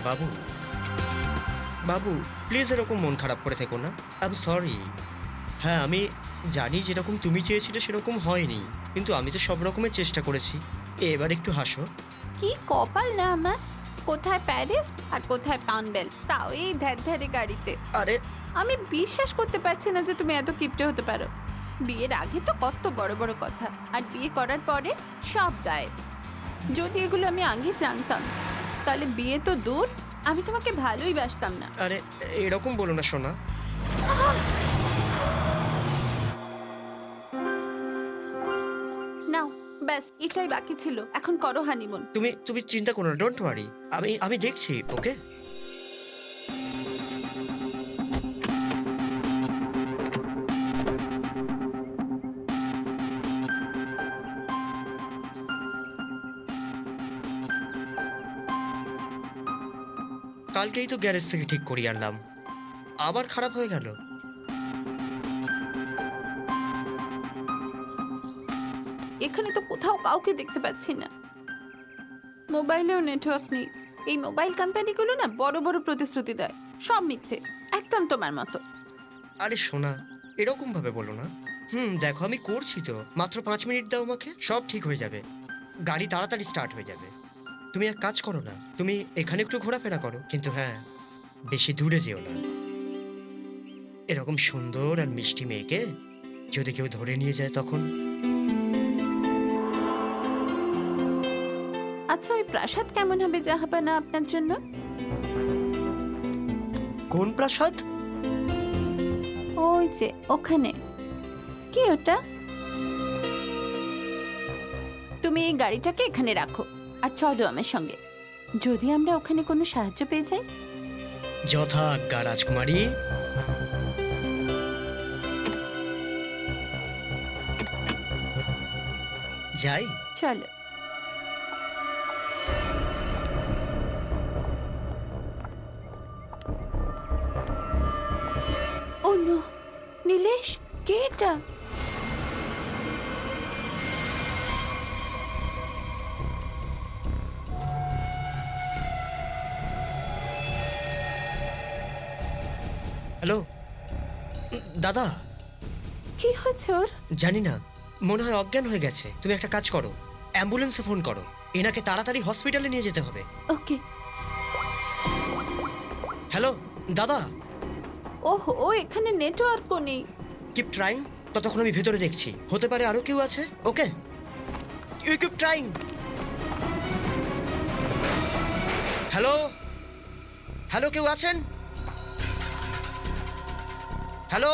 বাবু, বাবু please এরকম মন খারাপ করে থেকো না। I am sorry. হ্যাঁ, আমি জানি যেরকম তুমি চেয়েছিলে সেরকম হয়নি, কিন্তু আমি তো সব রকমের চেষ্টা করেছি। এবার একটু হাসো। কি কপাল না আমার, কোথায় প্যারিস আর কোথায় পানবেল, তাও এই ধ্যারে গাড়িতে। আরে আমি বিশ্বাস করতে পারছি না যে তুমি এত কিপটে হতে পারো। বিয়ের আগে তো কত বড় বড় কথা, আর বিয়ে করার পরে সব গায়েব। যদি এগুলো আমি আগে জানতাম তাহলে বিয়ে তো দূর, আমি তোমাকে ভালোই বাসতাম না। আরে এরকম বলো না সোনা। নাও, ব্যাস এটাই বাকি ছিল, এখন করো হানিমুন। তুমি তুমি চিন্তা করো না, ডোন্ট ওয়ারি। আমি দেখছি, ওকে? কালকেই তো গ্যারেজ থেকে ঠিক করিয়ে আনলাম, আবার খারাপ হয়ে গেল। এখানে তো কোথাও কাউকে দেখতে পাচ্ছি না, মোবাইলেও নেটওয়ার্ক নেই। এই মোবাইল কোম্পানিগুলো না বড় বড় প্রতিশ্রুতি দেয়, সব মিথ্যে, একদম তোমার মতো। আরে সোনা, এরকম ভাবে বলো না। দেখো আমি করছি তো, মাত্র 5 মিনিট দাও আমাকে, সব ঠিক হয়ে যাবে। গাড়ি তাড়াতাড়ি স্টার্ট হয়ে যাবে। তুমি এক কাজ করো না, তুমি এখানে একটু ঘোরাফেরা করো, কিন্তু হ্যাঁ, বেশি দূরে যেও না। এরকম সুন্দর আর মিষ্টি মেয়েকে যদি কেউ ধরে নিয়ে যায় তখন। আচ্ছা, ওই প্রাসাদ কেমন হবে জাহাপানা আপনার জন্য? কোন প্রাসাদ? ওই যে ওখানে, কি ওটা? তুমি এই গাড়িটাকে এখানে রাখো আর চলো আমার সঙ্গে, যদি আমরা ওখানে কোনো সাহায্য পেয়ে যাই। যথা আজ্ঞা রাজকুমারী। যাই। চলো। ও নো, নীলেশ, কে এটা? হ্যালো দাদা। কি হয়েছে ওর? জানি না, মনে হয় অজ্ঞান হয়ে গেছে। তুমি একটা কাজ করো, অ্যাম্বুলেন্সে ফোন করো, এনাকে তাড়াতাড়ি হসপিটালে নিয়ে যেতে হবে। ওকে। হ্যালো দাদা। ওহো, এখানে নেটওয়ার্কও নেই। Keep trying. ততক্ষণ আমি ভেতরে দেখছি, হতে পারে আরো কেউ আছে। Okay, you keep trying. Hello hello, কেউ আছেন? হ্যালো।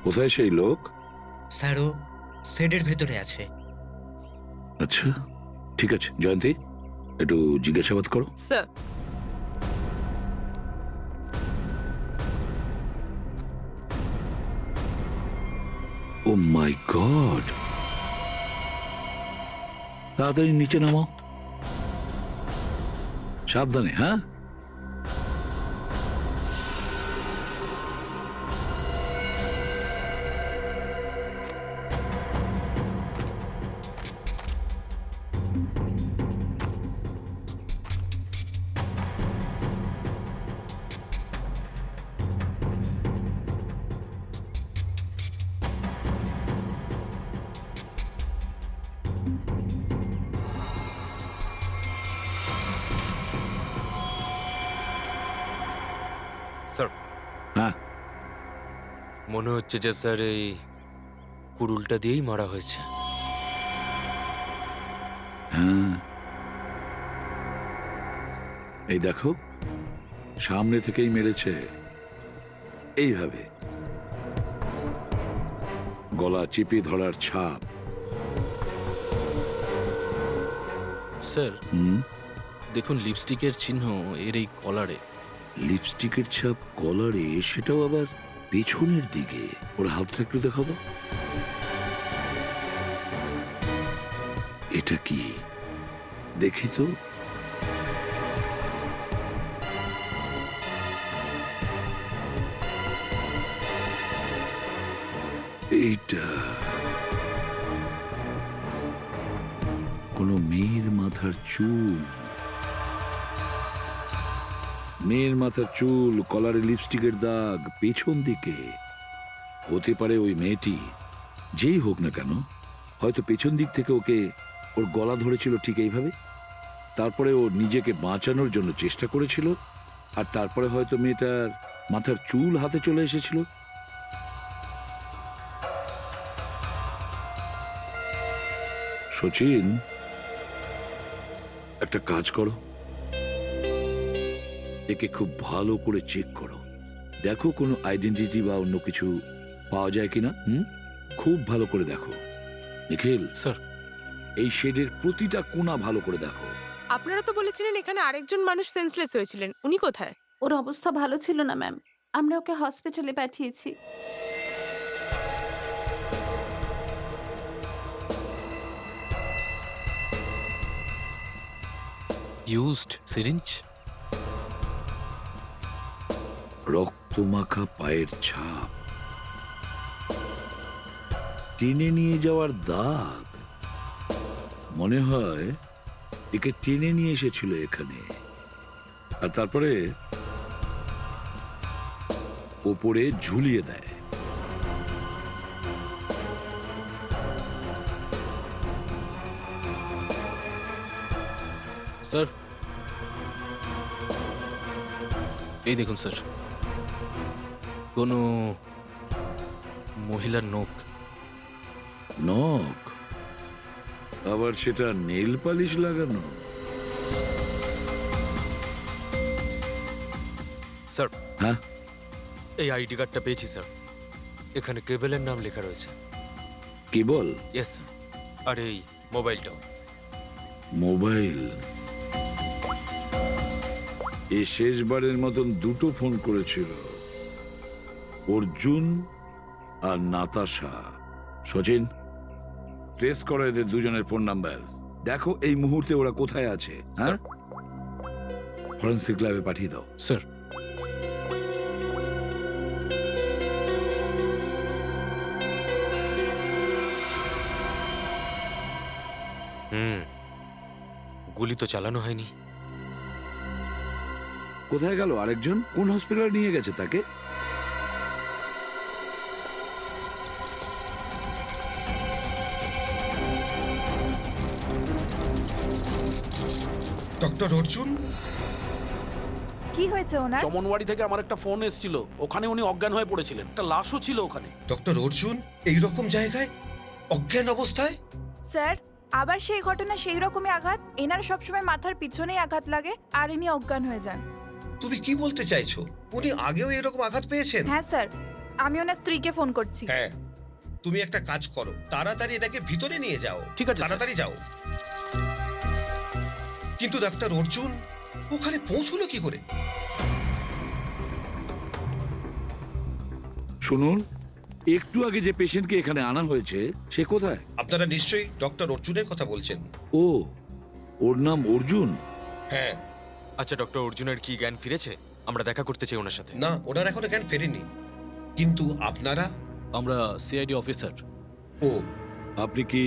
কোথায় সেই লোক? স্যারও সেডের ভেতরে আছে। আচ্ছা, ঠিক আছে জয়ন্তী, একটু জিজ্ঞাসাবাদ করো। স্যার। ও মাই গড, তাড়াতাড়ি নিচে নামাও, সাবধানে। হ্যাঁ, স্যার, হ্যাঁ, মনে হচ্ছে যে স্যার এই কুড়ুলটা দিয়েই মারা হয়েছে। হ্যাঁ, এই দেখো, সামনে থেকেই মেরেছে, এইভাবে গলা চিপে ধরার ছাপ। স্যার হুম, দেখুন লিপস্টিকের চিহ্ন এর এই কলারে। লিপস্টিকের ছাপ কলারে, সেটাও আবার পেছনের দিকে। ওর হাতটা একটু দেখাবো। এটা কি দেখি তো। এইটা কোনো মেয়ের মাথার চুল। মেয়ের মাথার চুল, কলারে লিপস্টিকের দাগ, পেছন দিকে। হতে পারে ওই মেয়েটি, যেই হোক না কেন, হয়তো পেছন দিক থেকে ওকে ওর গলা ধরেছিল ঠিক এইভাবে। তারপরে ও নিজেকে বাঁচানোর জন্য চেষ্টা করেছিল, আর তারপরে হয়তো মেয়েটার মাথার চুল হাতে চলে এসেছিল। সচিন, একটা কাজ করো, একে খুব ভালো করে চেক করো, দেখো কোনো আইডেন্টিটি বা অন্য কিছু পাওয়া যায় কিনা। খুব ভালো করে দেখো। নিখিল, স্যার। এই শেডের প্রতিটা কোণা ভালো করে দেখো। আপনারা তো বলেছিলেন এখানে আরেকজন মানুষ সেন্সলেস হয়েছিলেন, উনি কোথায়? ওর অবস্থা ভালো ছিল না ম্যাম, আমরা ওকে হসপিটালে পাঠিয়েছি। Used syringe. রক্তমাখা পায়ের ছাপ, টেনে নিয়ে যাওয়ার দাগ। মনে হয় একে টেনে নিয়ে এসেছিল এখানে, আর তারপরে ওপরে ঝুলিয়ে দেয়। স্যার, এই দেখুন স্যার, কোনো মহিলার নখ। নখ? আবার সেটা নেল পালিশ লাগানো? স্যার, হ্যাঁ, এই আইডি কার্ডটা পেয়েছি স্যার। এখানে কেবলের নাম লেখা রয়েছে। কেবল? Yes sir. আর এই মোবাইলটাও। মোবাইল? এ শেষবারের মতন দুটো ফোন করেছিল, অর্জুন আর নাতাশা। সচিন, ট্রেস করো এদের দুজনের ফোন নাম্বার, দেখো এই মুহূর্তে ওরা কোথায় আছে। হ্যাঁ, ফরেন্সিক ল্যাবে পাঠিয়ে দাও। স্যার। গুলি তো চালানো হয়নি। কোথায় গেল আরেকজন? কোন হসপিটালে নিয়ে গেছে তাকে? ডক্টর অর্জুন, কি হয়েছে ওনার? চমনওয়াড়ি থেকে আমার একটা ফোন এসেছিল, ওখানে উনি অজ্ঞান হয়ে পড়েছিলেন, একটা লাশও ছিল ওখানে। ডক্টর অর্জুন এই রকম জায়গায় অজ্ঞান অবস্থায়? স্যার, আবার সেই ঘটনা সেই রকমই আঘাত। এনার সবসময় মাথার পিছনেই আঘাত লাগে আর ইনি অজ্ঞান হয়ে যান। তুমি কি বলতে চাইছো? উনি আগেও এরকম আঘাত পেয়েছেন? হ্যাঁ স্যার, আমি ওনার স্ত্রীকে ফোন করছি। হ্যাঁ, তুমি একটা কাজ করো, তাড়াতাড়ি এটাকে ভিতরে নিয়ে যাও। ঠিক আছে, স্যার। তাড়াতাড়ি যাও। কিন্তু ডাক্তার অর্জুন ওখানে পৌঁছলো কি করে? শুনুন, একটু আগে যে পেশেন্টকে এখানে আনা হয়েছে সে কোথায়? আপনারা নিশ্চয়ই ডক্টর অর্জুনের কথা বলছেন। ও, ওর নাম অর্জুন? হ্যাঁ। আচ্ছা, ডক্টর অর্জুনের কি জ্ঞান ফিরেছে? আমরা দেখা করতে চাই ওনার সাথে। না, ওনার এখনো জ্ঞান ফেরেনি। কিন্তু আপনারা? আমরা সিআইডি অফিসার। ও, আপনি কি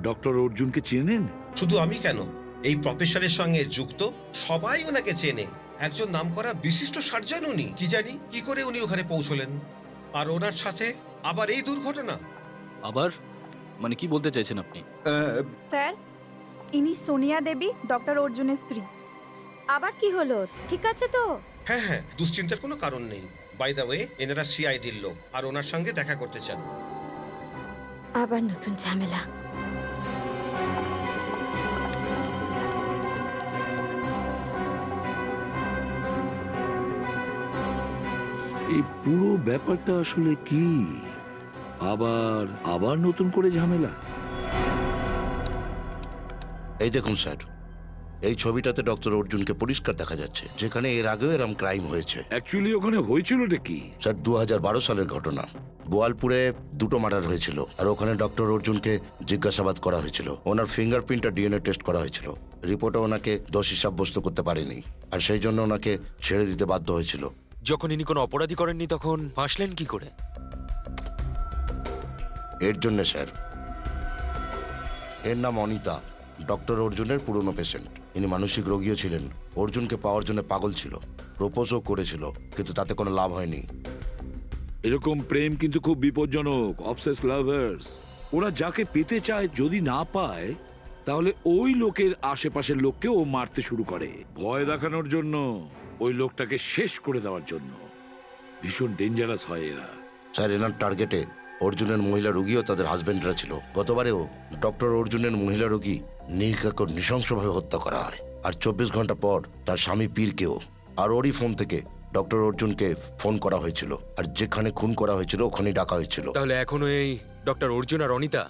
ডক্টর অর্জুনকে চেনেন? শুধু আমি কেন, এই প্রফেশনের সঙ্গে যুক্ত সবাই ওনাকে চেনে। একজন নামকরা বিশিষ্ট সার্জন উনি। কি জানি কি করে উনি ওখানে পৌঁছলেন, আর ওনার সাথে আবার এই দুর্ঘটনা। আবার মানে কি বলতে চাইছেন আপনি? স্যার, ইনি সোনিয়া দেবী, ডক্টর অর্জুনের স্ত্রী। আবার কি হলো? ঠিক আছে তো? হ্যাঁ হ্যাঁ, দুশ্চিন্তার কোনো কারণ নেই। বাই দ্য ওয়ে, এনারা সিআইডির লোক আর ওনার সঙ্গে দেখা করতে চান। আবার নতুন ঝামেলা। এই পুরো ব্যাপারটা আসলে কি? আবার আবার নতুন করে ঝামেলা? এই দেখুন স্যার, এই ছবিটাতে ডক্টর অর্জুনকে পরিষ্কার দেখা যাচ্ছে, যেখানে এর আগেও এরম ক্রাইম হয়েছে। অ্যাকচুয়ালি ওখানে হয়েছিলটা কি? স্যার 2012 সালের ঘটনা। বোয়ালপুরে 2টো মার্ডার হয়েছিল, আর ওখানে ডক্টর অর্জুনকে জিজ্ঞাসাবাদ করা হয়েছিল। ওনার ফিঙ্গারপ্রিন্ট আর ডিএনএ টেস্ট করা হয়েছিল। রিপোর্টে ওনাকে দোষী সাব্যস্ত করতে পারেনি, আর সেই জন্য ওনাকে ছেড়ে দিতে বাধ্য হয়েছিল। যখন ইনি কোনো অপরাধী করেননি তখন ফাঁসলেন কি করে? এর জন্য স্যার, এর নাম অনিতা, ডক্টর অর্জুনের পুরনো পেশেন্ট। ইনি মানসিক রোগীও ছিলেন, অর্জুনকে পাওয়ার জন্য পাগল ছিল, প্রপোজও করেছিল, কিন্তু তাতে কোনো লাভ হয়নি। এরকম প্রেম কিন্তু খুব বিপজ্জনক। অবসেস লাভার্স, ওরা যাকে পেতে চায় যদি না পায়, তাহলে ওই লোকের আশেপাশের লোককে ও মারতে শুরু করে, ভয় দেখানোর জন্য, ওই লোকটাকে শেষ করে দেওয়ার জন্য। ভীষণ ডেঞ্জারাস হয় এরা। স্যার, এনার টার্গেটে অর্জুনের মহিলা রোগীও তাদের হাজবেন্ডরা ছিল। গতবারেও ডক্টর অর্জুনের মহিলা রোগী নীলকাকে নৃশংসভাবে হত্যা করা হয়, আর 24 ঘন্টা পর তার স্বামী পীরকেও। আর ওরই ফোন থেকে ডক্টর অর্জুনকে ফোন করা হয়েছিল, আর যেখানে খুন করা হয়েছিল ওখানেই ডাকা হয়েছিল। তাহলে এখনো এই ডক্টর অর্জুন আর অনিতা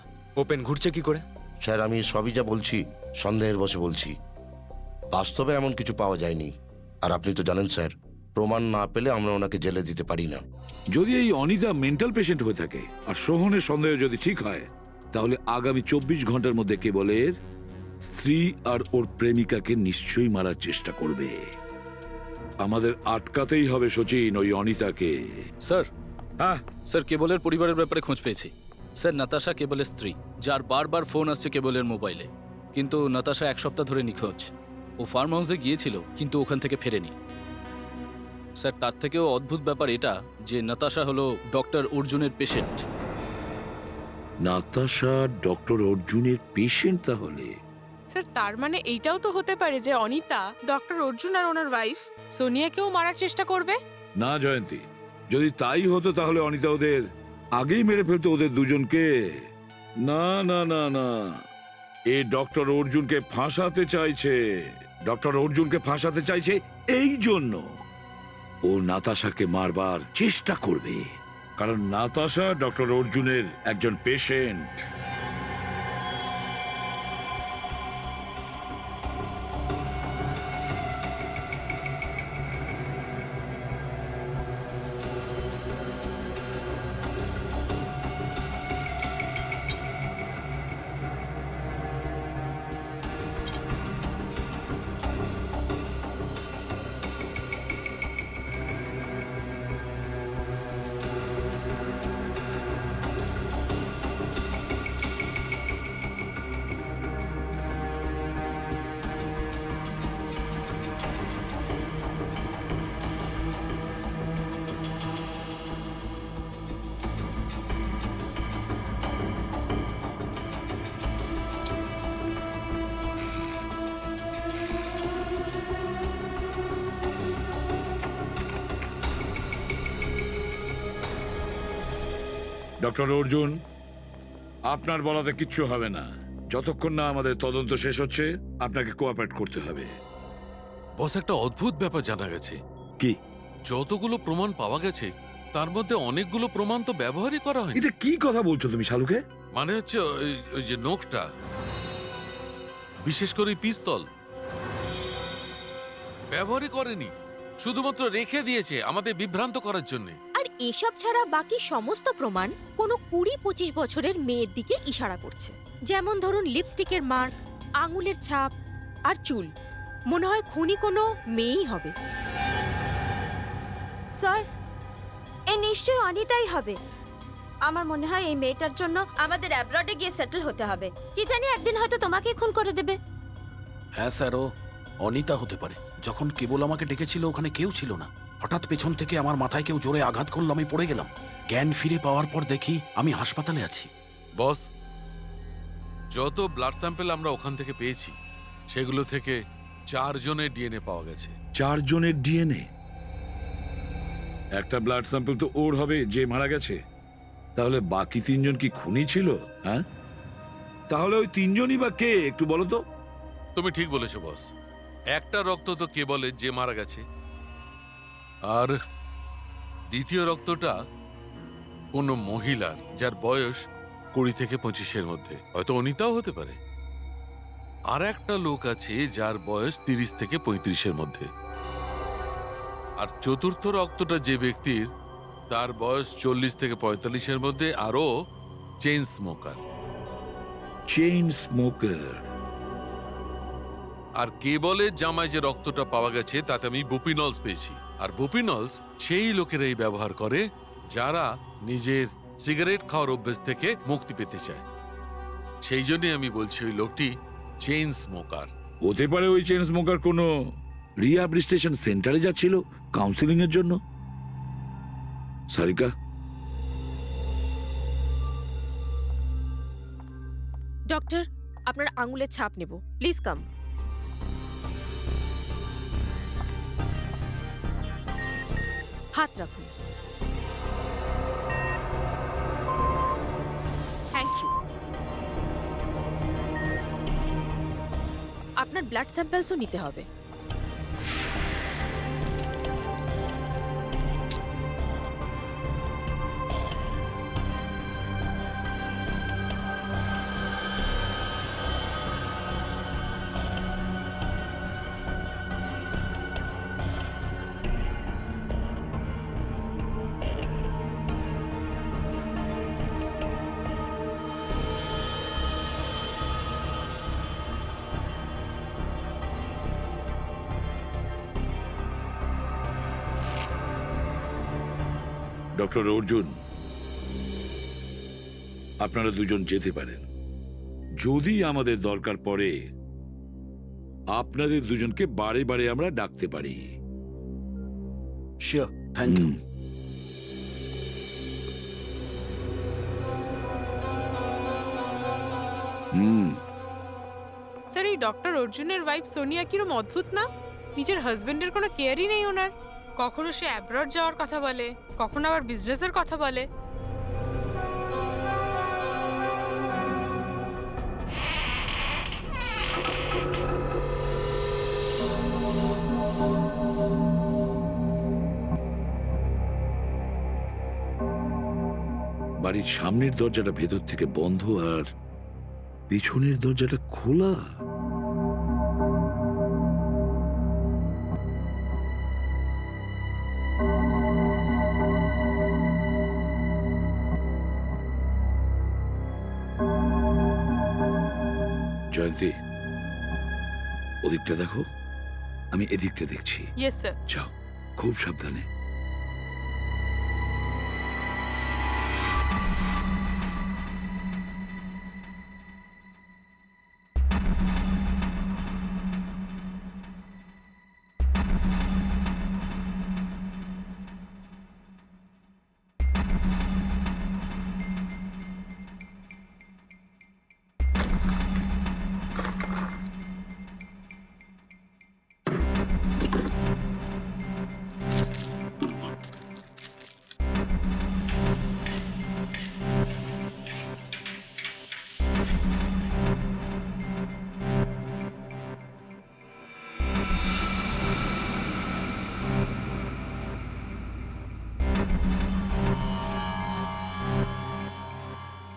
ওপেন ঘুরছে কি করে? স্যার, আমি সবই যা বলছি সন্দেহের বসে বলছি, বাস্তবে এমন কিছু পাওয়া যায়নি। আর আপনি তো জানেন স্যার, প্রমাণ না পেলে আমরা ওনাকে জেলে দিতে পারি না। যদি এই অনিতা মেন্টাল পেশেন্ট হয়ে থাকে আর সোহনের সন্দেহ যদি ঠিক হয়, তাহলে আগামী 24 ঘন্টার মধ্যে কেবলের স্ত্রী আর ওর প্রেমিকাকে নিশ্চয়ই মারার চেষ্টা করবে। আমাদের আটকাতেই হবে সচিন ওই অনিতাকে। স্যার, হ্যাঁ স্যার কেবলের পরিবারের ব্যাপারে খোঁজ পেয়েছি। স্যার, নাতাশা কেবলের স্ত্রী, যার বারবার ফোন আসছে কেবলের মোবাইলে। কিন্তু নাতাশা 1 সপ্তাহ ধরে নিখোঁজ। ও ফার্ম হাউসে গিয়েছিল, কিন্তু ওখান থেকে ফেরেনি। স্যার, তার থেকেও অদ্ভুত ব্যাপার এটা যে নাতাশা হলো ডক্টর অর্জুনের পেশেন্ট। নাতাশা ডক্টর অর্জুনের পেশেন্ট? তাহলে স্যার তার মানে এইটাও তো হতে পারে যে অনিতা ডক্টর অর্জুন আর ওনার ওয়াইফ সোনিয়াকেও মারার চেষ্টা করবে। না জয়ন্তী, যদি তাই হতো তাহলে অনিতা ওদের আগেই মেরে ফেলতো, ওদের দুজনকে। না না না না, এ ডক্টর অর্জুনকে ফাঁসাতে চাইছে। ডক্টর অর্জুনকে ফাঁসাতে চাইছে এই জন্য ও নাতাশাকে মারবার চেষ্টা করবে, কারণ নাতাশা ডক্টর অর্জুনের একজন পেশেন্ট। ডক্টর অর্জুন, আপনার বলাতে কিচ্ছু হবে না। যতক্ষণ না আমাদের তদন্ত শেষ হচ্ছে, আপনাকে কোঅপারেট করতে হবে। বস, একটা অদ্ভুত ব্যাপার জানা গেছে। কি? যতগুলো প্রমাণ পাওয়া গেছে তার মধ্যে অনেকগুলো প্রমাণ তো ব্যবহারই করা হয়নি। এটা কি কথা বলছো তুমি শালুকে? মানে হচ্ছে ওই যে নখটা, বিশেষ করে পিস্তল ব্যবহারই করেনি, শুধুমাত্র রেখে দিয়েছে আমাদের বিভ্রান্ত করার জন্য। আর এসব ছাড়া বাকি সমস্ত প্রমাণ কোনো 20-25 বছরের মেয়ের দিকে ইশারা করছে। যেমন ধরুন লিপস্টিকের মার্ক, আঙুলের ছাপ আর চুল। মনে হয় খুনি কোনো মেয়েই হবে। স্যার, এ নিশ্চয়ই অনিতাই হবে। আমার মনে হয় এই মেয়েটার জন্য আমাদের অ্যাব্রডে গিয়ে সেটেল হতে হবে। কি জানি একদিন হয়তো তোমাকে খুন করে দেবে। হ্যাঁ স্যার, ও অনিতা হতে পারে। যখন কেবল আমাকে ডেকেছিল ওখানে কেউ ছিল না। হঠাৎ পেছন থেকে আমার মাথায় কেউ জোরে আঘাত করলো, আমি পড়ে গেলাম। জ্ঞান ফিরে পাওয়ার পর দেখি আমি হাসপাতালে আছি। বস, যত ব্লাড স্যাম্পল আমরা ওখান থেকে পেয়েছি সেগুলো থেকে 4 জনের ডিএনএ পাওয়া গেছে। 4 জনের ডিএনএ? একটা ব্লাড স্যাম্পল তো ওর হবে যে মারা গেছে। তাহলে বাকি 3 জন কি খুনি ছিল? হ্যাঁ, তাহলে ওই 3 জনই বা কে একটু বলো তো? তুমি ঠিক বলেছো বস, একটা রক্ত তো কেবলের যে মারা গেছে, আর দ্বিতীয় রক্তটা কোনো মহিলার যার বয়স 20 থেকে 25-এর মধ্যে। হয়তো অনিতাও হতে পারে। আর একটা লোক আছে যার বয়স 30 থেকে 35-এর মধ্যে। আর চতুর্থ রক্তটা যে ব্যক্তির, তার বয়স 40 থেকে 45-এর মধ্যে, আরও চেইন স্মোকার। Chain smoker. আর কেবলের জামায় যে রক্তটা পাওয়া গেছে তাতে আমি বুপিনলস পেয়েছি। আর বুপিনলস সেই লোকেরাই ব্যবহার করে যারা নিজের সিগারেট খাওয়ার অভ্যেস থেকে মুক্তি পেতে চায়। সেই জন্যই আমি বলছি ওই লোকটি চেইন স্মোকার। হতে পারে ওই চেইন স্মোকার কোনো রিহ্যাবিলিটেশন সেন্টারে যাচ্ছিল কাউন্সিলিং এর জন্য। সারিকা, ডক্টর, আপনার আঙুলের ছাপ নেব, প্লিজ কাম। হাত রাখুন। Thank you. আপনার ব্লাড স্যাম্পলসও নিতে হবে। ডক্টর অর্জুন, আপনারা দুজন যেতে পারেন। যদি আমাদের দরকার পড়ে আপনাদের দুজনকে বারে বারে আমরা ডাকতে পারি। Sure, thank you. স্যার, এই ডক্টর অর্জুনের ওয়াইফ সোনিয়া কিরম অদ্ভুত না? নিজের হাজবেন্ডের কোনো কেয়ারই নেই ওনার। কখনো সে অ্যাব্রড যাওয়ার কথা বলে, কখনো আবার বিজনেসের কথা বলে। বাড়ির সামনের দরজাটা ভেতর থেকে বন্ধ আর পিছনের দরজাটা খোলা। জয়ন্তী, ওদিকটা দেখো, আমি এদিকটা দেখছি। Yes sir. যাও, খুব সাবধানে।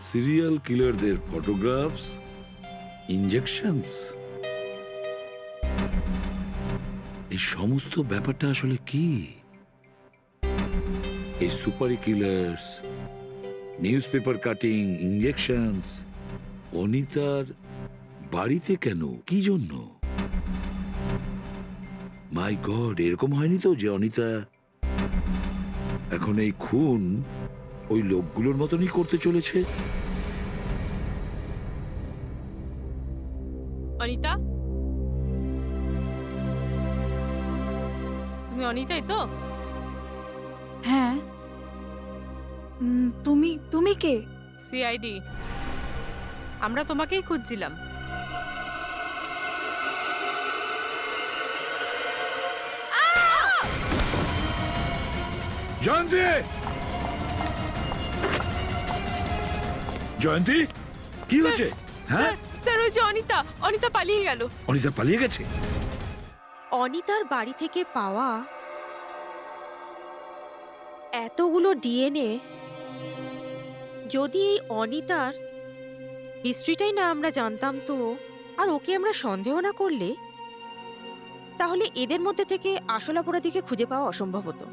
সিরিয়াল কিলারদের ফটোগ্রাফস, ইনজেকশনস, এই সমস্ত ব্যাপারটা আসলে কি? এই supari killers, news paper cutting, injections, অনিতার বাড়িতে কেন, কি জন্য? মাই গড, এরকম হয়নি তো যে অনিতা এখন এই খুন ওই লোকগুলোর মতনই করতে চলেছে? অনিতা, তুমি অনিতাই তো? হ্যাঁ। তুমি তুমি কে? সিআইডি। আমরা তোমাকেই খুঁজছিলাম। জয়ন্তী! জয়ন্তী, কি হয়েছে? হ্যাঁ স্যার, ওই যে অনিতা, অনিতা পালিয়ে গেল। অনিতা পালিয়ে গেছে? অনিতার বাড়ি থেকে পাওয়া এতগুলো ডিএনএ, যদি এই অনিতার হিস্ট্রিটাই না আমরা জানতাম, তো আর ওকে আমরা সন্দেহ না করলে তাহলে এদের মধ্যে থেকে আসল অপরাধীকে খুঁজে পাওয়া অসম্ভব হতো।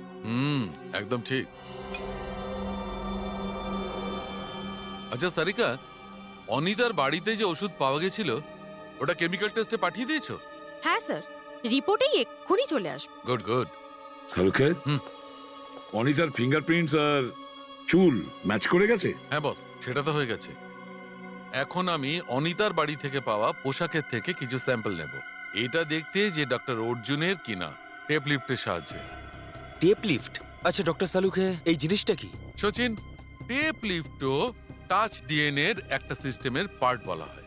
একদম ঠিক। আচ্ছা সারিকা, অনিতার বাড়িতে যে ওষুধ পাওয়া গেছিল ওটা কেমিক্যাল টেস্টে পাঠিয়ে দিয়েছো? হ্যাঁ স্যার, রিপোর্টেই এক্ষুনি চলে আসবে। Good good. শাহরুখে অনিতার ফিঙ্গারপ্রিন্টস আর চুল ম্যাচ করে গেছে? হ্যাঁ বস, সেটা তো হয়ে গেছে। এখন আমি অনিতার বাড়ি থেকে পাওয়া পোশাকের থেকে কিছু স্যাম্পল নেব, এটা দেখতে যে ডক্টর অর্জুনের কিনা টেপ লিফটের সাহায্যে। Tape lift? আচ্ছা ডক্টর সালুকে, এই জিনিসটা কি? সচিন, টেপ লিফটও টাচ ডিএনএ এর একটা সিস্টেমের পার্ট বলা হয়।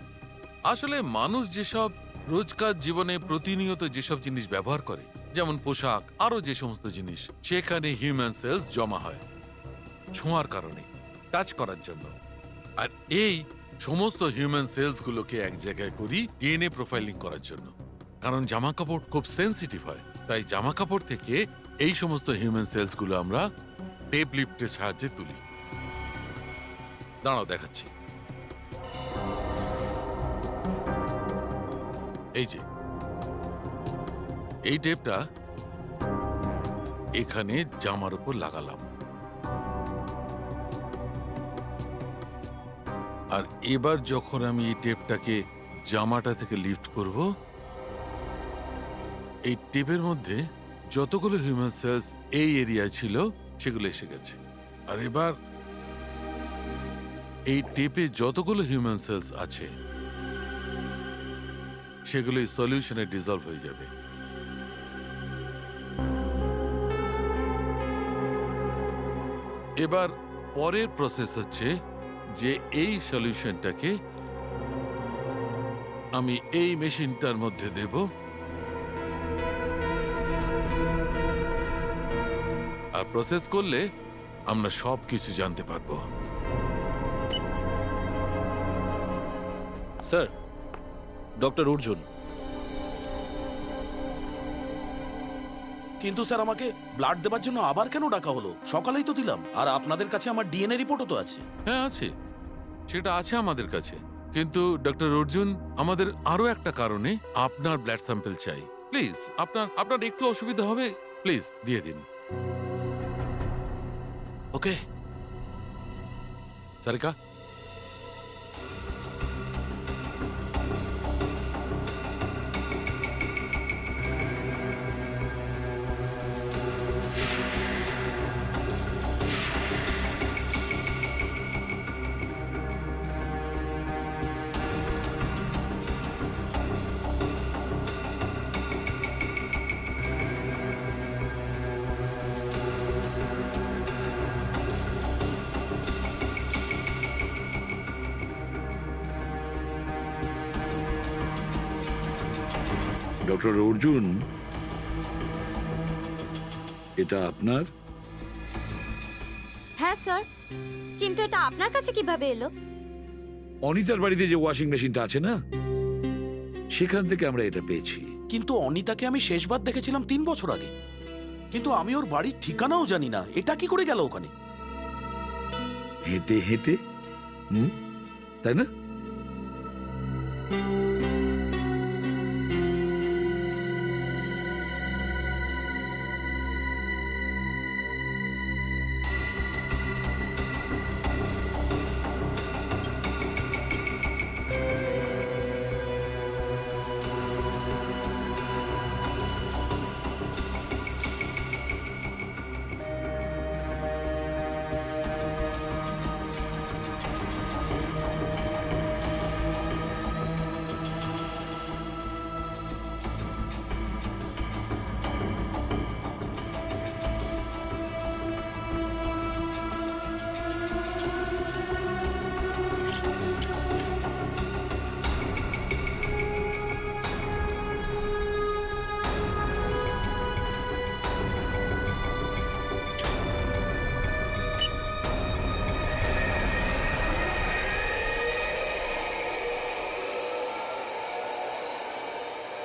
আসলে মানুষ যেসব রোজকার জীবনে প্রতিনিয়ত যেসব জিনিস ব্যবহার করে, যেমন পোশাক, আরো যে সমস্ত জিনিস, সেখানে হিউম্যান সেলস জমা হয় ছোঁয়ার কারণে, টাচ করার জন্য। আর এই সমস্ত হিউম্যান সেলস গুলোকে এক জায়গায় করি ডিএনএ প্রোফাইলিং করার জন্য। কারণ জামা কাপড় খুব সেন্সিটিভ হয়, তাই জামা কাপড় থেকে এই সমস্ত হিউম্যান সেলস গুলো আমরা টেপ লিফটের সাহায্যে তুলি। দাঁড়াও দেখাচ্ছি। এই যে এই টেপটা এখানে জামার উপর লাগালাম, আর এবার যখন আমি এই টেপটাকে জামাটা থেকে লিফট করব, এই টেপের মধ্যে যতগুলো হিউম্যান সেলস এই এরিয়ায় ছিল সেগুলো এসে গেছে। আর এবার এই টেপে যতগুলো হিউম্যান সেলস আছে সেগুলো সলিউশনে ডিসলভ হয়ে যাবে। এবার পরের প্রসেস হচ্ছে যে এই সলিউশনটাকে আমি এই মেশিনটার মধ্যে দেব, আর প্রসেস করলে আমরা সবকিছু জানতে পারবো। Sir, doctor Arjun. কিন্তু স্যার আমাকে ব্লাড দেবার জন্য আবার কেন ডাকা হলো? সকালেই তো দিলাম, আর আপনাদের কাছে আমার ডিএনএ রিপোর্টও তো আছে। হ্যাঁ আছে, সেটা আছে আমাদের কাছে, কিন্তু ডক্টর অর্জুন আমাদের আরো একটা কারণে আপনার ব্লাড স্যাম্পল চাই। প্লিজ, আপনার একটু অসুবিধা হবে, প্লিজ দিয়ে দিন। ওকে সারিকা, ডক্টর অর্জুন, এটা আপনার? হ্যাঁ স্যার, কিন্তু এটা আপনার কাছে কিভাবে এলো? অনিতার বাড়িতে যে ওয়াশিং মেশিনটা আছে না, সেখান থেকে আমরা এটা পেয়েছি। কিন্তু অনিতাকে আমি শেষবার দেখেছিলাম 3 বছর আগে, কিন্তু আমি ওর বাড়ির ঠিকানাও জানি না। এটা কি করে গেল ওখানে? হেঁটে হেঁটে, তাই না?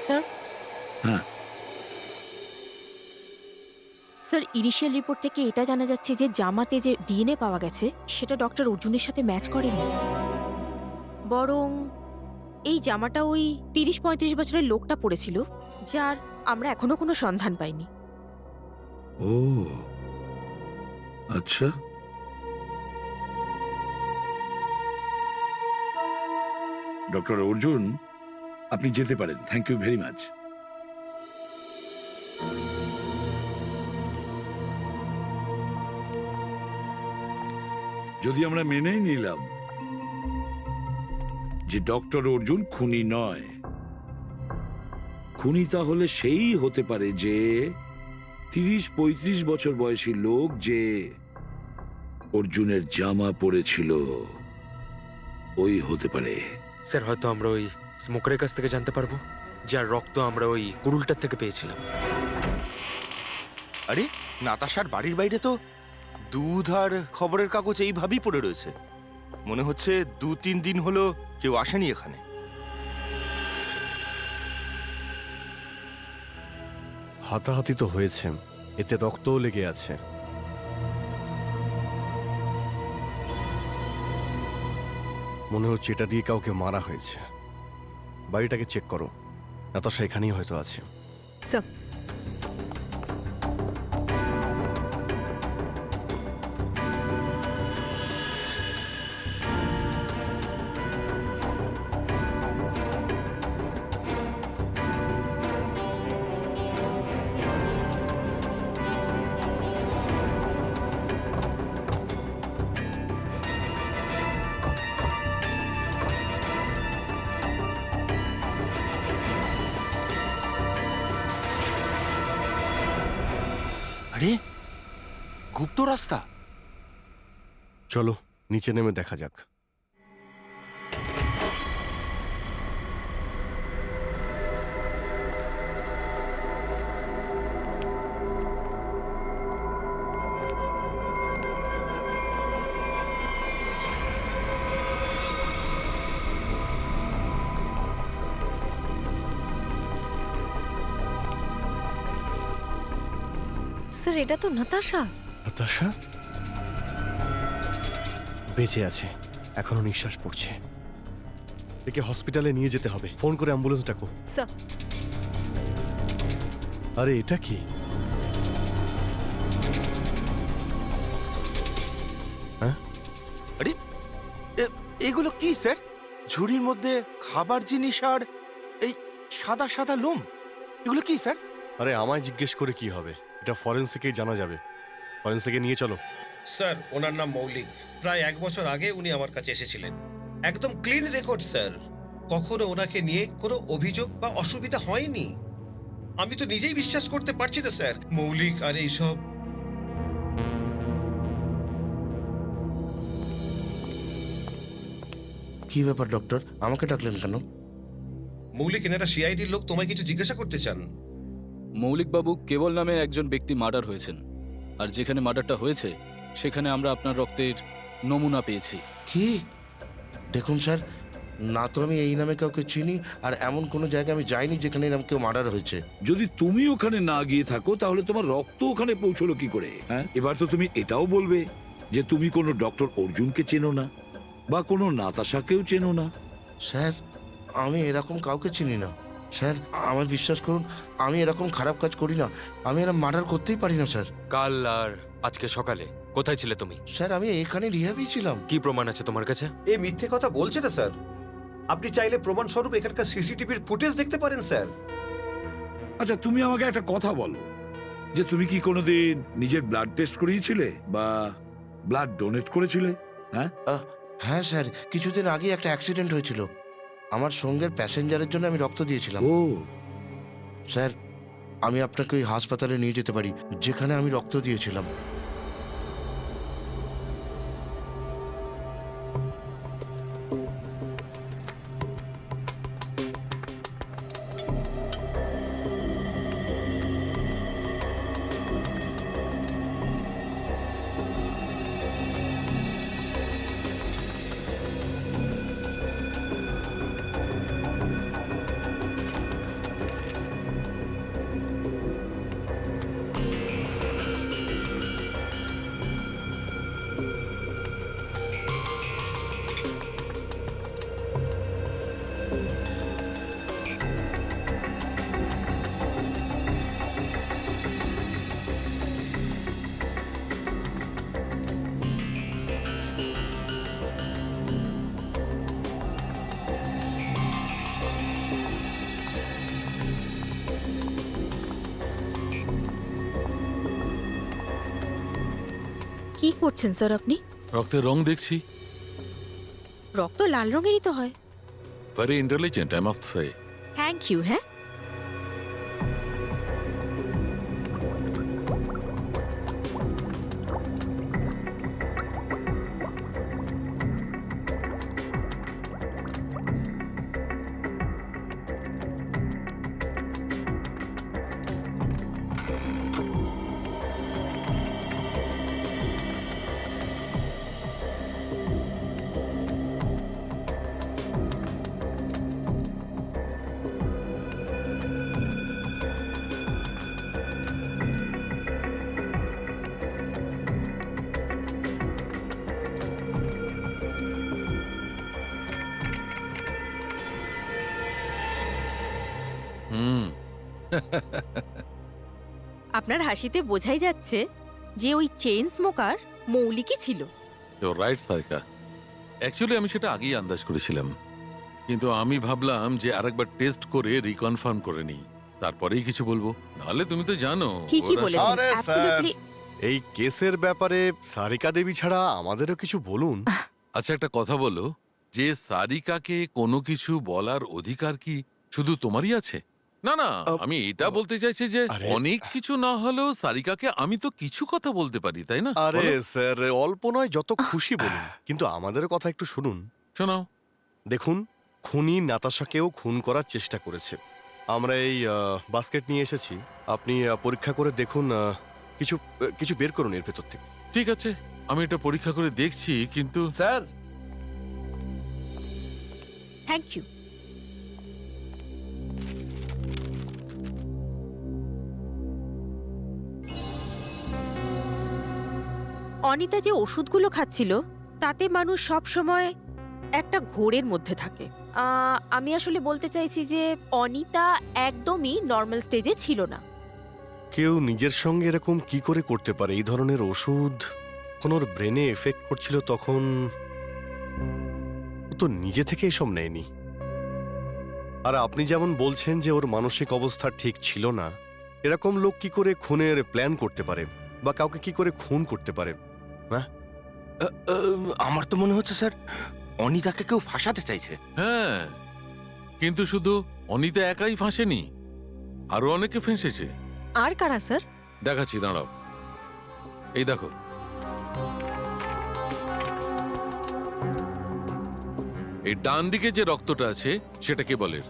স্যার, হ্যাঁ, স্যার ইনিশিয়াল রিপোর্ট থেকে এটা জানা যাচ্ছে যে জামাতে যে ডিএনএ পাওয়া গেছে সেটা ডক্টর অর্জুনের সাথে ম্যাচ করেনি, বরং এই জামাটা ওই 30-35 বছরের লোকটা পরেছিল, যার আমরা এখনো কোনো সন্ধান পাইনি। ও আচ্ছা, ডক্টর অর্জুন, আপনি যেতে পারেন। Thank you very much. যদি আমরা মেনেই নিলাম যে ডক্টর অর্জুন খুনি নয়, খুনি তাহলে সেই হতে পারে যে 30-35 বছর বয়সী লোক যে অর্জুনের জামা পরেছিল, ওই হতে পারে। স্যার হয়তো আমরা ওই স্মোকারের কাছ থেকে জানতে পারবো যার রক্ত আমরা ওই কুড়ুলটার থেকে পেয়েছিলাম। আরে নাতাশার বাড়ির বাইরে তো দুধ আর খবরের কাগজ এইভাবেই পড়ে রয়েছে। মনে হচ্ছে 2-3 দিন হলো কেউ আসেনি এখানে। হাতাহাতি তো হয়েছে, এতে রক্তও লেগে আছে। মনে হচ্ছে এটা দিয়ে কাউকে মারা হয়েছে। বাড়িটাকে চেক করো, নাতাশা এখানেই হয়তো আছে। স্যার, আরে গুপ্ত রাস্তা। চলো নিচে নেমে দেখা যাক। স্যার এটা তো নাতাশা। নাতাশা বেঁচে আছে, এখনো নিঃশ্বাস পড়ছে। একে হসপিটালে নিয়ে যেতে হবে। ফোন করে অ্যাম্বুলেন্স ডাকো। স্যার, আরে এটা কি? হ্যাঁ, আরে এগুলো কি স্যার? ঝুড়ির মধ্যে খাবার জিনিস আর এই সাদা সাদা লোম, এগুলো কি স্যার? আরে আমায় জিজ্ঞেস করে কি হবে? এটা ফরেন্সিকেই জানা যাবে। ফরেন্সিকে নিয়ে চলো। স্যার, ওনার নাম মৌলিক। প্রায় 1 বছর আগে উনি আমার কাছে এসেছিলেন। একদম ক্লিন রেকর্ড স্যার। কখনো ওনাকে নিয়ে কোনো অভিযোগ বা অসুবিধা হয়নি। আমি তো নিজেই বিশ্বাস করতে পারছি না স্যার, মৌলিক আর এইসব। কি ব্যাপার ডক্টর, আমাকে ডাকলেন কেন? মৌলিক, এনারা সিআইডির লোক তোমায় কিছু জিজ্ঞাসা করতে চান। মৌলিকবাবু কেবল নামে একজন ব্যক্তি মার্ডার হয়েছেন, আর যেখানে মার্ডারটা হয়েছে সেখানে আমরা আপনার রক্তের নমুনা পেয়েছি। কি? দেখুন স্যার, না তো আমি এই নামে কাউকে চিনি, আর এমন কোনো জায়গায় আমি যাইনি যেখানে এরকম কেউ মার্ডার হয়েছে। যদি তুমি ওখানে না গিয়ে থাকো তাহলে তোমার রক্ত ওখানে পৌঁছলো কি করে? হ্যাঁ, এবার তো তুমি এটাও বলবে যে তুমি কোনো ডক্টর অর্জুনকে চেনো না বা কোনো নাতাশাকেও চেনো না। স্যার, আমি এরকম কাউকে চিনি না। স্যার, আমার বিশ্বাস করুন, আমি এরকম খারাপ কাজ করি না। আমি এরকম মার্ডার করতেই পারি না স্যার। কাল আর আজকে সকালে কোথায় ছিলে তুমি? স্যার, আমি এখানে রিহাবেই ছিলাম। কি প্রমাণ আছে তোমার কাছে? এ মিথ্যে কথা বলছে না স্যার। আপনি চাইলে প্রমাণ স্বরূপ এখানকার সিসিটিভির ফুটেজ দেখতে পারেন স্যার। আচ্ছা, তুমি আমাকে একটা কথা বলো যে তুমি কি কোনোদিন নিজের ব্লাড টেস্ট করিয়েছিলে বা ব্লাড ডোনেট করেছিলে? হ্যাঁ হ্যাঁ স্যার, কিছুদিন আগে একটা অ্যাক্সিডেন্ট হয়েছিল। আমার সঙ্গের প্যাসেঞ্জারের জন্য আমি রক্ত দিয়েছিলাম। ও স্যার, আমি আপনাকে ওই হাসপাতালে নিয়ে যেতে পারি যেখানে আমি রক্ত দিয়েছিলাম। কি করছেন স্যার আপনি? রক্তের রং দেখছি। রক্ত লাল রঙেরই তো হয়। Very intelligent I must say. Thank you. হ্যাঁ, আপনার হাসিতে বোঝাই যাচ্ছে যে ওই চেইন স্মোকার মৌলিকই ছিল। রাইট সাইকা, অ্যাকচুয়ালি আমি সেটা আগেই আন্দাজ করেছিলাম, কিন্তু আমি ভাবলাম যে আরেকবার টেস্ট করে রিকনফার্ম করে নিই, তারপরেই কিছু বলবো। নাহলে তুমি তো জানো ঠিকই ওরা- বলেছেন। আরে স্যার, Absolutely. এই কেসের ব্যাপারে সারিকা দেবী ছাড়া আমাদেরও কিছু বলুন। আচ্ছা একটা কথা বলো, যে সারিকাকে কোনো কিছু বলার অধিকার কি শুধু তোমারই আছে? না না, আমি এটা বলতে চাইছি যে অনেক কিছু না হলেও সারিকাকে আমি তো কিছু কথা বলতে পারি, তাই না? আরে বলো। স্যার, অল্প নয় যত খুশি বলুন, কিন্তু আমাদের কথা একটু শুনুন। শোনাও। দেখুন, খুনি নাতাশাকেও খুন করার চেষ্টা করেছে। আমরা এই বাস্কেট নিয়ে এসেছি, আপনি পরীক্ষা করে দেখুন, কিছু কিছু বের করুন এর ভেতর থেকে। ঠিক আছে, আমি এটা পরীক্ষা করে দেখছি, কিন্তু স্যার থ্যাংক ইউ। অনিতা যে ওষুধগুলো খাচ্ছিল তাতে মানুষ সব সময় একটা ঘোরের মধ্যে থাকে। আমি আসলে বলতে চাইছি যে অনিতা একদমই নর্মাল স্টেজে ছিল না। কেউ নিজের সঙ্গে এরকম কি করে করতে পারে? এই ধরনের ওষুধ কোন ওর ব্রেনে এফেক্ট করছিল, তখন ও তো নিজে থেকে এসব নেয়নি। আর আপনি যেমন বলছেন যে ওর মানসিক অবস্থা ঠিক ছিল না, এরকম লোক কি করে খুনের প্ল্যান করতে পারে বা কাউকে কি করে খুন করতে পারে? হ্যাঁ, আমার তো মনে হচ্ছে স্যার অনিতাকে কেউ ফাঁসাতে চাইছে। হ্যাঁ, কিন্তু শুধু অনিতা একাই ফাঁসেনি, আরো অনেকে ফেঁসেছে। আর কারা স্যার? দেখাচ্ছি, দাঁড়াও। এই দেখো, এই ডান দিকে যে রক্তটা আছে সেটা কেবলের,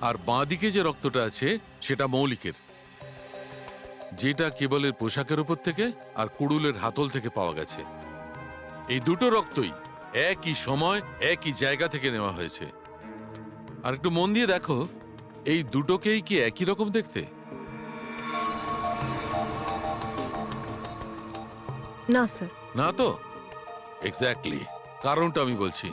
আর বাঁ দিকে যে রক্তটা আছে সেটা মৌলিকের, যেটা কেবলের পোশাকের উপর থেকে আর কুড়ুলের হাতল থেকে পাওয়া গেছে। এই দুটো রক্তই একই সময় একই জায়গা থেকে নেওয়া হয়েছে। আর একটু মন দিয়ে দেখো, এই দুটোকেই কি একই রকম দেখতে? না স্যার। না তো? এক্স্যাক্টলি, কারণটা আমি বলছি।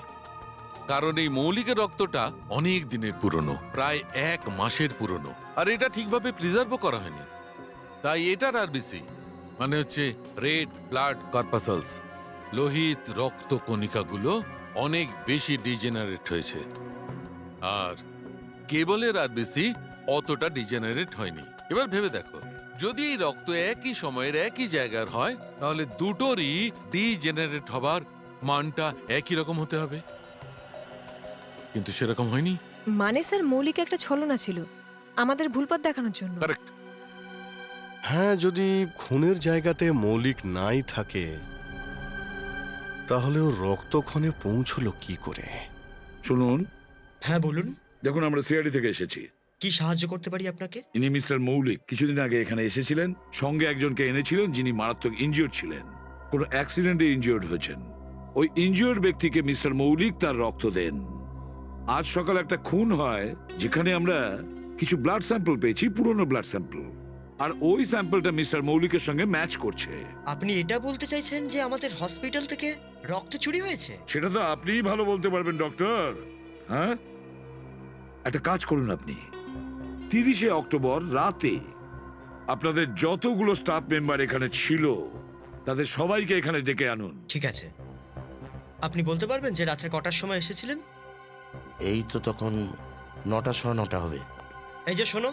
কারণ এই মৌলিকের রক্তটা অনেক দিনের পুরনো, প্রায় 1 মাসের পুরনো, আর এটা ঠিকভাবে প্রিজার্ভও করা হয়নি। তাই এটার আরবিসি মানে হচ্ছে রেড ব্লাড কর্পাসলস, লোহিত রক্ত কণিকাগুলো অনেক বেশি ডিজেনারেট হয়েছে, আর কেবলের আরবিসি অতটা ডিজেনারেট হয়নি। এবার ভেবে দেখো, যদি এই রক্ত একই সময়ের একই জায়গার হয়, তাহলে দুটোরই ডিজেনারেট হবার মানটা একই রকম হতে হবে, কিন্তু সেরকম হয়নি। মানে স্যার মৌলিক একটা ছলনা ছিল আমাদের ভুলপথ দেখানোর জন্য। কারেক্ট। হ্যাঁ, যদি খুনের জায়গাতে মৌলিক নাই থাকে তাহলে ও রক্তক্ষণে পৌঁছলো কি করে? শুনুন। হ্যাঁ বলুন। দেখুন, আমরা সিআইডি থেকে এসেছি। কি সাহায্য করতে পারি আপনাকে? ইনি মিস্টার মৌলিক কিছুদিন আগে এখানে এসেছিলেন, সঙ্গে একজনকে এনেছিলেন যিনি মারাত্মক ইনজিওর্ড ছিলেন, কোনো অ্যাক্সিডেন্টে ইনজিওর্ড হয়েছেন। ওই ইনজিওর্ড ব্যক্তিকে মিস্টার মৌলিক তার রক্ত দেন। আজ সকালে একটা খুন হয় যেখানে আমরা কিছু ব্লাড স্যাম্পল পেয়েছি, পুরনো ব্লাড স্যাম্পল, আর ওই স্যাম্পলটা মিস্টার মৌলিকের সঙ্গে ম্যাচ করছে। আপনি এটা বলতে চাইছেন যে আমাদের হসপিটাল থেকে রক্ত চুরি হয়েছে? সেটা তো আপনিই ভালো বলতে পারবেন ডক্টর। হ্যাঁ, একটা কাজ করুন, আপনি 30শে অক্টোবর রাতে আপনাদের যতগুলো স্টাফ মেম্বার এখানে ছিল তাদের সবাইকে এখানে ডেকে আনুন। ঠিক আছে। আপনি বলতে পারবেন যে রাত্রে কটার সময় এসেছিলেন? এই তো তখন 9টা 9:15 হবে। এই যে শোনো,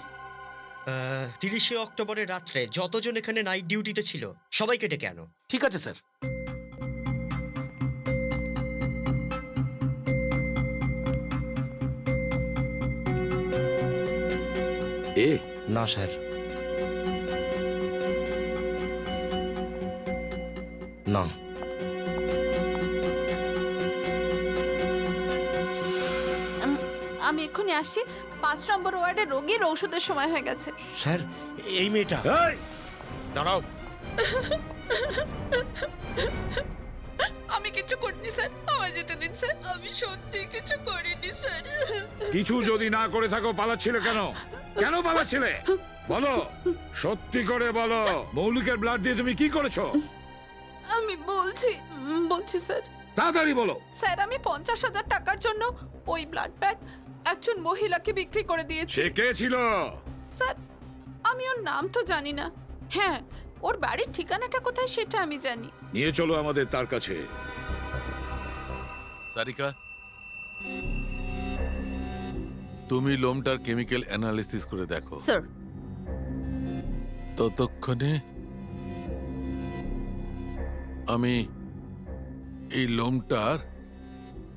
30শে অক্টোবরের রাত্রে যতজন এখানে নাইট ডিউটিতে ছিল সবাইকে ডেকে আনো। ঠিক আছে স্যার। এ না স্যার, না। আমি এক্ষুনি আসছি। 5 নম্বর ওয়ার্ডে রোগীর ওষুধের সময় হয়ে গেছে। স্যার, এই মেয়েটা। দাঁড়াও। আমি কিছু করিনি স্যার, আমায় যেতে দিন স্যার। আমি সত্যি কিছু করিনি স্যার। কিছু যদি না করে থাকো পালাচ্ছিলে কেন? কেন পালাচ্ছিলে বলো, সত্যি করে বলো। মৌলিকের ব্লাড দিয়ে তুমি কি করেছো? আমি বলছি স্যার। তাড়াতাড়ি বলো। স্যার, আমি 50,000 টাকার জন্য ওই ব্লাড ব্যাগ একজন মহিলাকে বিক্রি করে দিয়েছি। সে কে ছিল? স্যার, আমি ওর নাম তো জানি না। হ্যাঁ, ওর বাড়ির ঠিকানাটা কোথায় সেটা আমি জানি। নিয়ে চলো আমাদের তার কাছে। সারিকা, তুমি লোমটার কেমিক্যাল অ্যানালিসিস করে দেখো। স্যার। ততক্ষণে আমি এই লোমটার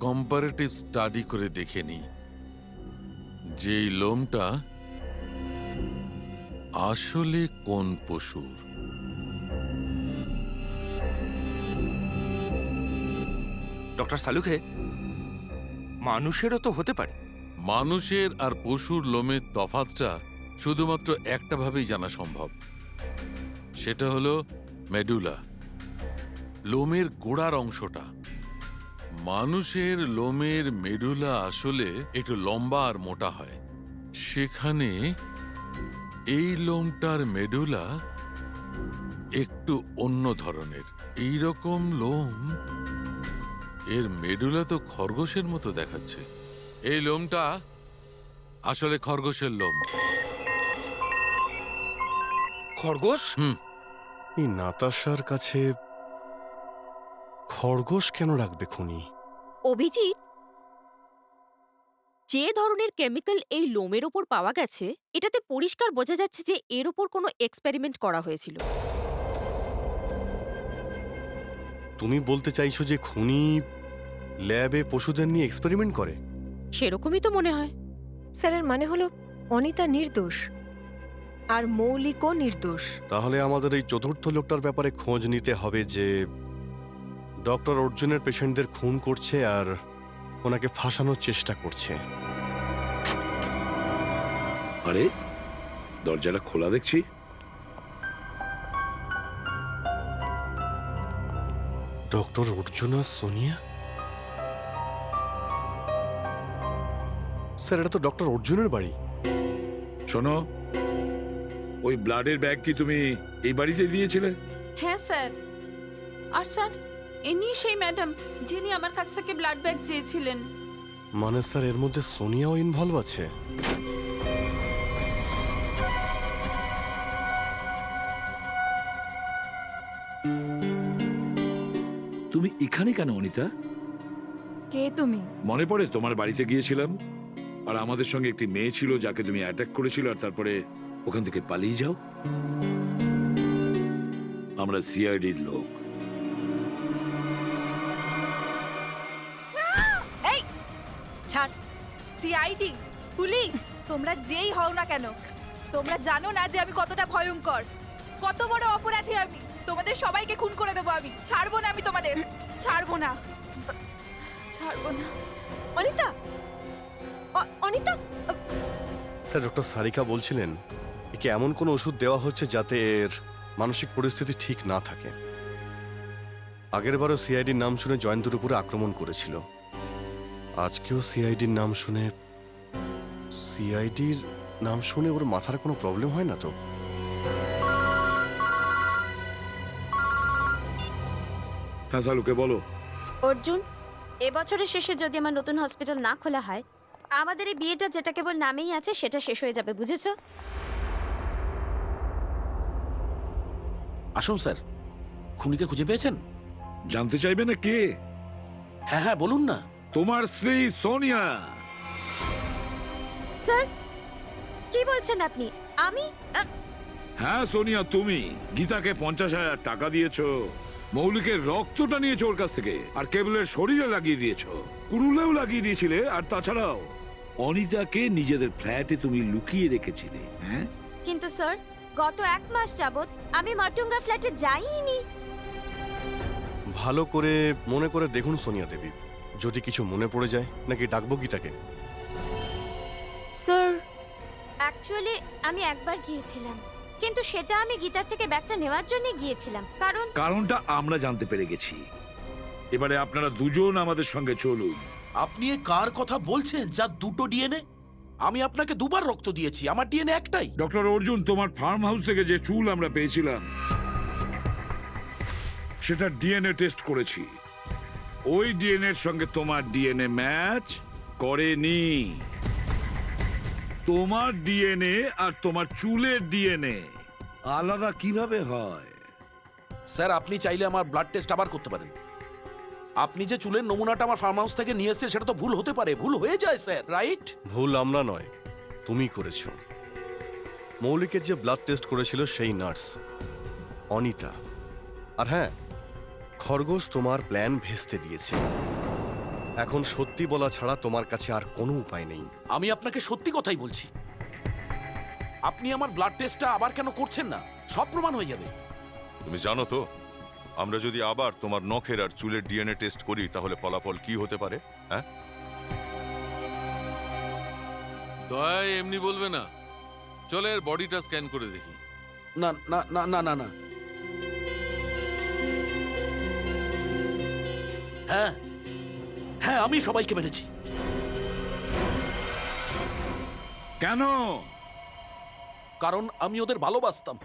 কম্পারেটিভ স্টাডি করে দেখে নিই যে এই লোমটা আসলে কোন পশুর। ডক্টর সালুখে, মানুষেরও তো হতে পারে। মানুষের আর পশুর লোমের তফাৎটা শুধুমাত্র একটা ভাবেই জানা সম্ভব, সেটা হলো মেডুলা, লোমের গোড়ার অংশটা। মানুষের লোমের মেডুলা আসলে একটু লম্বা আর মোটা হয়, সেখানে এই লোমটার মেডুলা একটু অন্য ধরনের। এই রকম লোম, এর মেডুলা তো খরগোশের মতো দেখাচ্ছে। এই লোমটা আসলে খরগোশের লোম। খরগোশ? এই নাতাশার কাছে খরগোশ কেন রাখবে খুনি? অভিজিৎ, যে ধরনের কেমিক্যাল এই লোমের ওপর পাওয়া গেছে, এটাতে পরিষ্কার বোঝা যাচ্ছে যে এর ওপর কোনো এক্সপেরিমেন্ট করা হয়েছিল। তুমি বলতে চাইছো যে খুনি ল্যাবে পশুদের নিয়ে এক্সপেরিমেন্ট করে? সেরকমই তো মনে হয়। স্যারের মানে হলো অনিতা নির্দোষ আর মৌলিকও নির্দোষ। তাহলে আমাদের এই চতুর্থ লোকটার ব্যাপারে খোঁজ নিতে হবে, যে ডক্টর অর্জুনের পেশেন্টদের খুন করছে আর ওনাকে ফাঁসানোর চেষ্টা করছে। আরে দরজাটা খোলা দেখছি। ডক্টর অর্জুন আর সোনিয়া? স্যার, এটা তো ডক্টর অর্জুনের বাড়ি। শোনো, ওই ব্লাডের ব্যাগ কি তুমি এই বাড়িতে দিয়েছিলে? হ্যাঁ স্যার। আর স্যার, ইনি সেই ম্যাডাম যিনি আমার কাছ থেকে ব্লাড ব্যাগ চেয়েছিলেন। মানে স্যার, এর মধ্যে সোনিয়াও ইনভলভ আছে? তুমি এখানে কেন অনিতা? কে তুমি? মনে পড়ে তোমার বাড়িতে গিয়েছিলাম আর আমাদের সঙ্গে একটি মেয়ে ছিল যাকে তুমি অ্যাটাক করেছিল আর তারপরে ওখান থেকে পালিয়ে যাও? আমরা সিআইডির লোক। এই ছাড়। সিআইডি, পুলিশ, তোমরা যেই হও না কেন, তোমরা জানো না যে আমি কতটা ভয়ঙ্কর, কত বড় অপরাধী আমি। তোমাদের সবাইকে খুন করে দেবো আমি। ছাড়বো না আমি তোমাদের, ছাড়বো না, ছাড়বো না। অনিতা, অনিতা। স্যার, ডক্টর সারিকা বলছিলেন একে এমন কোনো ওষুধ দেওয়া হচ্ছে যাতে এর মানসিক পরিস্থিতি ঠিক না থাকে। আগেরবারও সিআইডির নাম শুনে জয়ন্তের উপরে আক্রমণ করেছিল, আজকেও সিআইডির নাম শুনে ওর মাথার কোনো প্রবলেম হয় না তো? হ্যাঁ সালুকে বলো। অর্জুন, এবছরের শেষে যদি আমার নতুন হসপিটাল না খোলা হয়, আমাদের এই বিয়েটা যেটা কেবল নামেই আছে সেটা শেষ হয়ে যাবে, বুঝেছো? আসুন স্যার, খুনিকে খুঁজে পেয়েছেন? জানতে চাইবে না কে? হ্যাঁ হ্যাঁ, বলুন না। তোমার স্ত্রী সোনিয়া। স্যার, কি বলছেন আপনি? আমি হ্যাঁ সোনিয়া, তুমি গীতাকে 50,000 টাকা দিয়েছো, মৌলিকের রক্তটা নিয়েছো ওর কাছ থেকে, আর কেবলের শরীরে লাগিয়ে দিয়েছো, কুরুলেও লাগিয়ে দিয়েছিলে, আর তাছাড়াও অনিতাকে নিজেদের ফ্ল্যাটে তুমি লুকিয়ে রেখেছিলে। হ্যাঁ, কিন্তু স্যার গত 1 মাস যাবত আমি মাটুঙ্গা ফ্ল্যাটে যাইনি। ভালো করে মনে করে দেখুন সোনিয়া দেবী, যদি কিছু মনে পড়ে যায় নাকি ডাকবো গীতাকে? স্যার অ্যাকচুয়ালি আমি একবার গিয়েছিলাম, কিন্তু সেটা আমি গীতার থেকে ব্যাগটা নেওয়ার জন্য গিয়েছিলাম, কারণটা আমরা জানতে পেরে গেছি। এবারে আপনারা দুজন আমাদের সঙ্গে চলুন। আপনি এ কার কথা বলছেন যার দুটো ডিএনএ? আমি আপনাকে 2বার রক্ত দিয়েছি, আমার ডিএনএ একটাই। ডক্টর অর্জুন, তোমার ফার্ম হাউস থেকে যে চুল আমরা পেয়েছিলাম সেটা ডিএনএ টেস্ট করেছি। ওই ডিএনএ এর সঙ্গে তোমার ডিএনএ ম্যাচ করেনি। তোমার ডিএনএ আর তোমার চুলের ডিএনএ আলাদা কিভাবে হয়? স্যার আপনি চাইলে আমার ব্লাড টেস্ট আবার করতে পারেন। আপনি যে চুলের নমুনাটা আমার ফার্ম হাউস থেকে নিয়ে এসেছেন সেটা তো ভুল হতে পারে, ভুল হয়ে যায় স্যার, রাইট? ভুল আমরা নয়, তুমি করেছো। মৌলিকের যে ব্লাড টেস্ট করেছিল সেই নার্স অনিতা। আর হ্যাঁ, খরগোশ তোমার প্ল্যান ভেস্তে দিয়েছে। এখন সত্যি বলা ছাড়া তোমার কাছে আর কোনো উপায় নেই। আমি আপনাকে সত্যি কথাই বলছি। আপনি আমার ব্লাড টেস্টটা আবার কেন করছেন না? সব প্রমাণ হয়ে যাবে। তুমি জানো তো, আমরা যদি আবার তোমার নখের আর চুলের ডিএনএ টেস্ট করি তাহলে ফলাফল কি হতে পারে? হ্যাঁ, দয়া এমনি বলবে না, চলে এর বডিটা স্ক্যান করে দেখি। না না না না না না, হ্যাঁ হ্যাঁ আমি সবাইকে মেরেছি। কেন? কারণ আমি ওদের ভালোবাসতাম।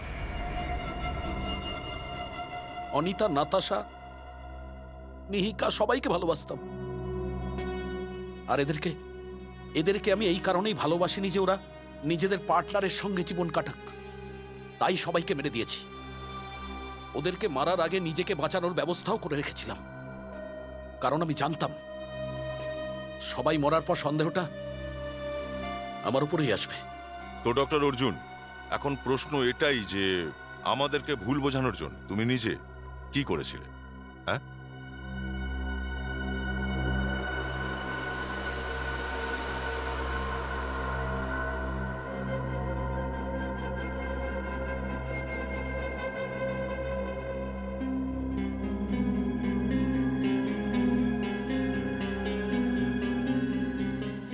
অনিতা, নাতাশা, নিহিকা সবাইকে ভালোবাসতাম। আর এদেরকে আমি এই কারণেই ভালোবাসিনি যে ওরা নিজেদের পার্টনারের সঙ্গে জীবন কাটাক, তাই সবাইকে মেরে দিয়েছি। ওদেরকে মারার আগে নিজেকে বাঁচানোর ব্যবস্থাও করে রেখেছিলাম, কারণ আমি জানতাম সবাই মরার পর সন্দেহটা আমার উপরেই আসবে। তো ডক্টর অর্জুন, এখন প্রশ্ন এটাই যে আমাদেরকে ভুল বোঝানোর জন্য তুমি নিজে কি করেছিলে? হ্যাঁ,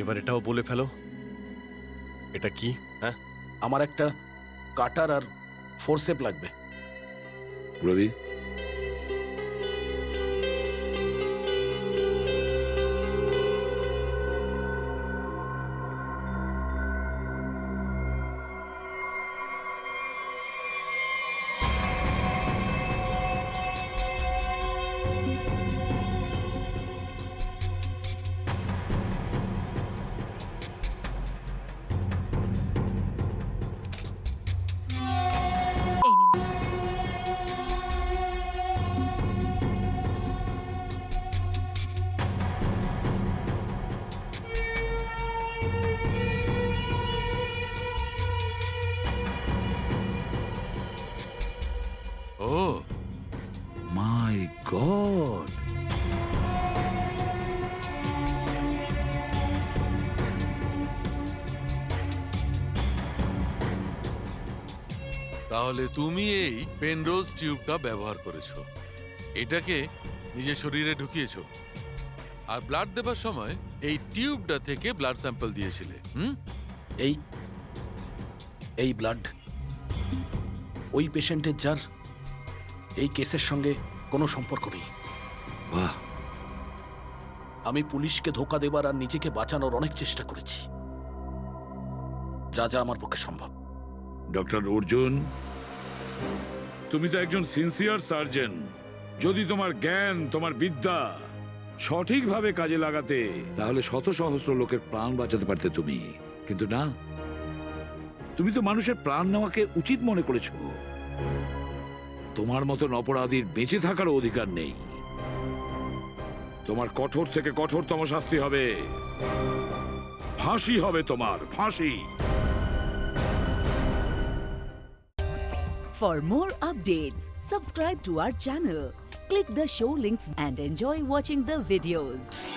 এবার এটাও বলে ফেলো, এটা কি? হ্যাঁ, আমার একটা কাটার আর ফোরসেপ লাগবে। রবি, ও মাই গড! তাহলে তুমি এই পেনরোজ টিউবটা ব্যবহার করেছো, এটাকে নিজের শরীরে ঢুকিয়েছো, আর ব্লাড দেবার সময় এই টিউবটা থেকে ব্লাড স্যাম্পল দিয়েছিলে। এই ব্লাড ওই পেশেন্টের যার এই কেসের সঙ্গে কোনো সম্পর্ক নেই। বাহ! আমি পুলিশকে ধোকা দেবার আর নিজেকে বাঁচানোর অনেক চেষ্টা করেছি, যা যা আমার পক্ষে সম্ভব। ডক্টর অর্জুন, তুমি তো একজন সিনসিয়ার সার্জন। যদি তোমার জ্ঞান, তোমার বিদ্যা সঠিকভাবে কাজে লাগাতে, তাহলে শত সহস্র লোকের প্রাণ বাঁচাতে পারতে তুমি। কিন্তু না, তুমি তো মানুষের প্রাণ নেওয়াকে উচিত মনে করেছো। তোমার মতন অপরাধীর বেঁচে থাকার অধিকার নেই। তোমার কঠোর থেকে কঠোরতম শাস্তি হবে, ফাঁসি হবে তোমার, ফাঁসি। For more updates, subscribe to our channel, click the show links and enjoy watching the videos.